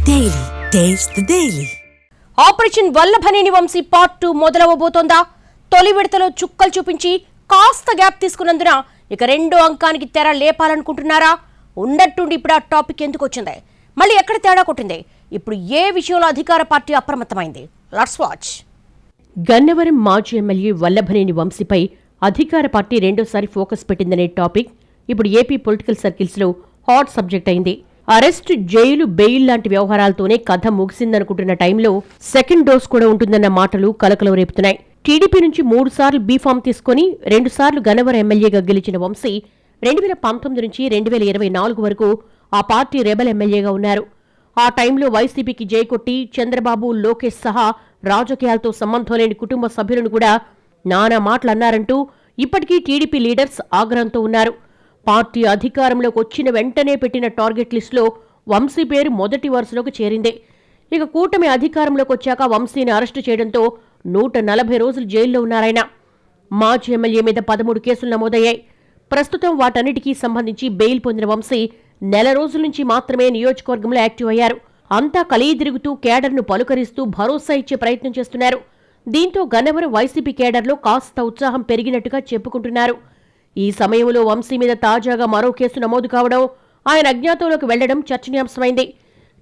Daily taste the daily. Operation Vallabhaneni Vamsi part 2 మొదలవబోతోందా? తొలి విడతలో చుక్కలు చూపించి కాస్త గ్యాప్ తీసుకున్నందున ఇక రెండో అంకానికి తెర లేపాలనుకుంటున్నారా? ఉన్నట్టుండి ఇప్పుడు ఆ టాపిక్ ఎందుకు వచ్చింది? మళ్ళీ ఎక్కడ తేడా కొట్టింది? ఇప్పుడు ఏ విషయంలో అధికార పార్టీ అప్రమత్తమైంది? Let's watch. గన్నవరం మాజీ ఎమ్మెల్యే వల్లభనేని వంశీపై అధికార పార్టీ రెండోసారి ఫోకస్ పెట్టిందనే టాపిక్ ఇప్పుడు ఏపీ పొలిటికల్ సర్కిల్స్లో హాట్ సబ్జెక్ట్ అయింది. అరెస్ట్, జైలు, బెయిల్ లాంటి వ్యవహారాలతోనే కథ ముగిసిందనుకుంటున్న టైంలో సెకండ్ డోస్ కూడా ఉంటుందన్న మాటలు కలకలం రేపుతున్నాయి. టీడీపీ నుంచి 3 సార్లు బీఫామ్ తీసుకుని 2 సార్లు గన్నవరం ఎమ్మెల్యేగా గెలిచిన వంశీ 2019 నుంచి 2024 వరకు ఆ పార్టీ రెబల్ ఎమ్మెల్యేగా ఉన్నారు. ఆ టైంలో వైసీపీకి జైకొట్టి చంద్రబాబు, లోకేష్ సహా రాజకీయాలతో సంబంధం లేని కుటుంబ సభ్యులను కూడా నానా మాటలన్నారంటూ ఇప్పటికీ టీడీపీ లీడర్స్ ఆగ్రహంతో ఉన్నారు. పార్టీ అధికారంలోకి వచ్చిన వెంటనే పెట్టిన టార్గెట్ లిస్టులో వంశీ పేరు మొదటి వరుసలోకి చేరింది. ఇక కూటమి అధికారంలోకి వచ్చాక వంశీని అరెస్టు చేయడంతో 140 రోజులు జైల్లో ఉన్నారాయన. మాజీ ఎమ్మెల్యే మీద 13 కేసులు నమోదయ్యాయి. ప్రస్తుతం వాటన్నిటికీ సంబంధించి బెయిల్ పొందిన వంశీ నెల రోజుల నుంచి మాత్రమే నియోజకవర్గంలో యాక్టివ్ అయ్యారు. అంతా కలియదిరుగుతూ కేడర్ను పలుకరిస్తూ భరోసా ఇచ్చే ప్రయత్నం చేస్తున్నారు. దీంతో గన్నవరం వైసీపీ కేడర్లో కాస్త ఉత్సాహం పెరిగినట్టుగా చెప్పుకుంటున్నారు. ఈ సమయంలో వంశీ మీద తాజాగా మరో కేసు నమోదు కావడం, ఆయన అజ్ఞాతంలోకి వెళ్లడం చర్చనీయాంశమైంది.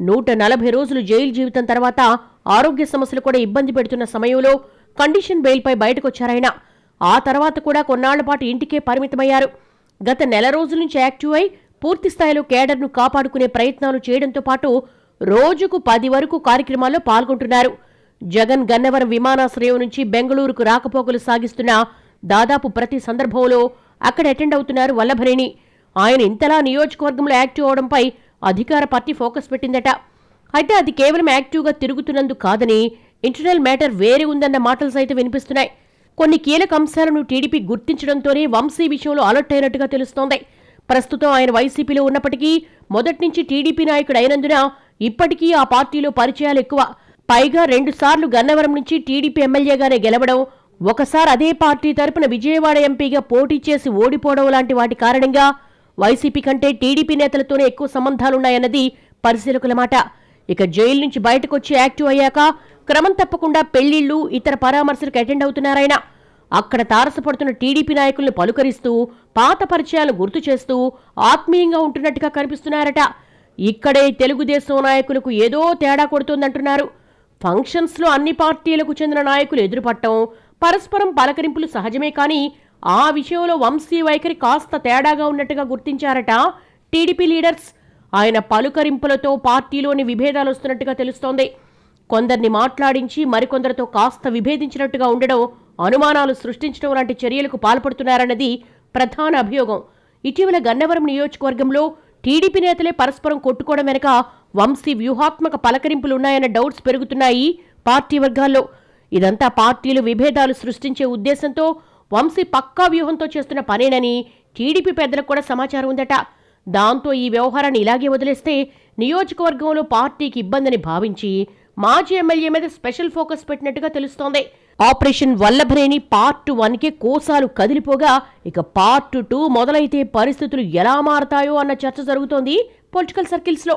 140 రోజులు జైలు జీవితం తర్వాత ఆరోగ్య సమస్యలు కూడా ఇబ్బంది పెడుతున్న సమయంలో కండిషన్ బెయిల్పై బయటకొచ్చారాయన. ఆ తర్వాత కూడా కొన్నాళ్లపాటు ఇంటికే పరిమితమయ్యారు. గత నెల రోజుల నుంచి యాక్టివ్ అయి పూర్తిస్థాయిలో కేడర్ను కాపాడుకునే ప్రయత్నాలు చేయడంతో పాటు రోజుకు 10 వరకు కార్యక్రమాల్లో పాల్గొంటున్నారు. జగన్ గన్నవరం విమానాశ్రయం నుంచి బెంగళూరుకు రాకపోకలు సాగిస్తున్న దాదాపు ప్రతి సందర్భంలో అక్కడ అటెండ్ అవుతున్నారు వల్లభనేని. ఆయన ఇంతలా నియోజకవర్గంలో యాక్టివ్ అవడంపై అధికార పార్టీ ఫోకస్ పెట్టిందట. అయితే అది కేవలం యాక్టివ్గా తిరుగుతున్నందుకు కాదని ఇంటర్నల్ మ్యాటర్ వేరే ఉందన్న మాటలు సైతం వినిపిస్తున్నాయి. కొన్ని కీలక అంశాలను టీడీపీ గుర్తించడంతోనే వంశీ విషయంలో అలర్ట్ అయినట్టుగా తెలుస్తోంది. ప్రస్తుతం ఆయన వైసీపీలో ఉన్నప్పటికీ మొదటి నుంచి టీడీపీ నాయకుడు అయినందున ఇప్పటికీ ఆ పార్టీలో పరిచయాలు ఎక్కువ. పైగా 2 సార్లు గన్నవరం నుంచి టీడీపీ ఎమ్మెల్యేగానే గెలవడం, ఒకసారి అదే పార్టీ తరపున విజయవాడ ఎంపీగా పోటీ చేసి ఓడిపోవడం లాంటి వాటి కారణంగా వైసీపీ కంటే టీడీపీ నేతలతోనే ఎక్కువ సంబంధాలున్నాయన్నది పరిశీలకుల మాట. ఇక జైలు నుంచి బయటకొచ్చి యాక్టివ్ అయ్యాక క్రమం తప్పకుండా పెళ్లిళ్లు, ఇతర పరామర్శలకు అటెండ్ అవుతున్నారాయన. అక్కడ తారసపడుతున్న టీడీపీ నాయకులను పలుకరిస్తూ, పాత పరిచయాలు గుర్తు చేస్తూ ఆత్మీయంగా ఉంటున్నట్టుగా కనిపిస్తున్నారట. ఇక్కడే తెలుగుదేశం నాయకులకు ఏదో తేడా కొడుతోందంటున్నారు. ఫంక్షన్స్లో అన్ని పార్టీలకు చెందిన నాయకులు ఎదురుపట్టం, పరస్పరం పలకరింపులు సహజమే, కానీ ఆ విషయంలో వంశీ వైఖరి కాస్త తేడాగా ఉన్నట్టుగా గుర్తించారట టీడీపీ లీడర్స్. ఆయన పలుకరింపులతో పార్టీలోని విభేదాలు వస్తున్నట్టుగా తెలుస్తోంది. కొందరిని మాట్లాడించి మరికొందరితో కాస్త విభేదించినట్టుగా ఉండడం, అనుమానాలు సృష్టించడం లాంటి చర్యలకు పాల్పడుతున్నారన్నది ప్రధాన అభియోగం. ఇటీవల గన్నవరం నియోజకవర్గంలో టీడీపీ నేతలే పరస్పరం కొట్టుకోవడం వెనక వంశీ వ్యూహాత్మక పలకరింపులున్నాయన్న డౌట్స్ పెరుగుతున్నాయి పార్టీ వర్గాల్లో. ఇదంతా పార్టీలు విభేదాలు సృష్టించే ఉద్దేశంతో వంశీ పక్కా వ్యూహంతో చేస్తున్న పనేనని టీడీపీ పెద్దలకు కూడా సమాచారం ఉందట. దాంతో ఈ వ్యవహారాన్ని ఇలాగే వదిలేస్తే నియోజకవర్గంలో పార్టీకి ఇబ్బందని భావించి మాజీ ఎమ్మెల్యే మీద స్పెషల్ ఫోకస్ పెట్టినట్టుగా తెలుస్తోంది. ఆపరేషన్ వల్లభనేని పార్ట్ 1కే కోసాలు కదిలిపోగా ఇక పార్ట్ 2 మొదలైతే పరిస్థితులు ఎలా మారతాయో అన్న చర్చ జరుగుతోంది పొలిటికల్ సర్కిల్స్లో.